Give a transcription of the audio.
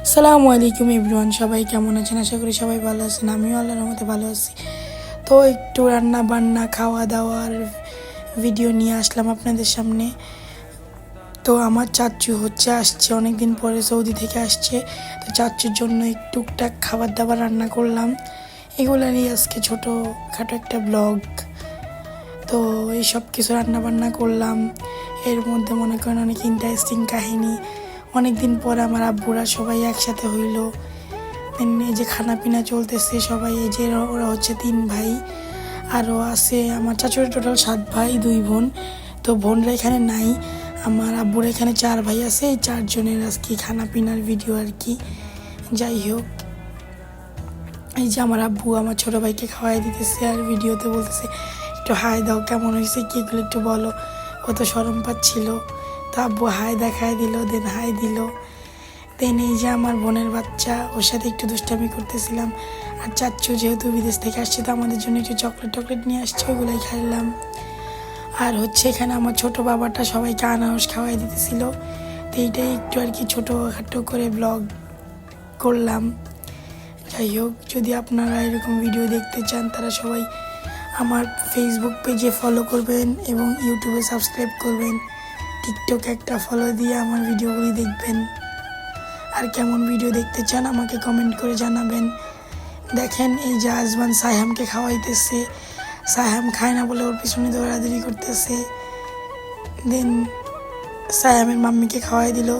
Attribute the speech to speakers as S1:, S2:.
S1: আসসালামু আলাইকুম এভরিওয়ান, সবাই কেমন আছেন? আশা করি সবাই ভালো আছেন। আমিও আল্লাহর রহমতে ভালো আছি। তো একটু রান্না বান্না খাওয়া দাওয়ার ভিডিও নিয়ে আসলাম আপনাদের সামনে। তো আমার চাচু আসছে অনেক দিন পরে, সৌদি থেকে আসছে। তো চাচুর জন্য একটু টুকটাক খাবার দাবার রান্না করলাম, এগুলারই আজকে ছোটোখাটো একটা ব্লগ। তো এই সব কিছু রান্না বান্না করলাম, এর মধ্যে মনে করেন অনেক ইন্টারেস্টিং কাহিনী। অনেক দিন পর আমার আব্বুরা সবাই একসাথে হইল। এই যে খানা পিনা চলতেছে সবাই, এই যে ওরা হচ্ছে 3 ভাই, আরও আছে আমার চাচুর টোটাল 7 ভাই 2 বোন। তো বোনরা এখানে নাই, আমার আব্বুর এখানে 4 ভাই আছে। এই 4 জনের আজকে খানা পিনার ভিডিও আর কি। যাই হোক, এই যে আমার আব্বু আমার ছোটো ভাইকে খাওয়াই দিতেছে আর ভিডিওতে বলতেছে একটু হাই দাও, কেমন হয়েছে কী এগুলো একটু বলো। কত শরম পাচ্ছিল। তো আব্বু হাই দেখায় দিল, দেন হাই দিল। দেন এই যে আমার বোনের বাচ্চা, ওর সাথে একটু দুষ্টামি করতেছিলাম। আর চাচ্চু যেহেতু বিদেশ থেকে আসছে, তো আমাদের জন্য একটু চকলেট নিয়ে আসছে, ওগুলোই খাইলাম। আর হচ্ছে এখানে আমার ছোট বাবাটা সবাইকে আনারস খাওয়াই দিতেছিল। তো এইটাই একটু আর কি ছোটোখাটো করে ব্লগ করলাম। যাই হোক, যদি আপনারা এরকম ভিডিও দেখতে চান তারা সবাই আমার ফেসবুক পেজে ফলো করবেন এবং ইউটিউবে সাবস্ক্রাইব করবেন। টিকটকে একটা ফলো দিয়ে আমার ভিডিওগুলি দেখবেন। আর কেমন ভিডিও দেখতে চান আমাকে কমেন্ট করে জানাবেন। দেখেন এই যে আজমান সায়ামকে খাওয়াইতেছে, সায়াম খায় না বলে ওর পিছনে দৌড়াদৌড়ি করতেছে। দেন সায়ামের মাম্মিকে খাওয়াই দিল।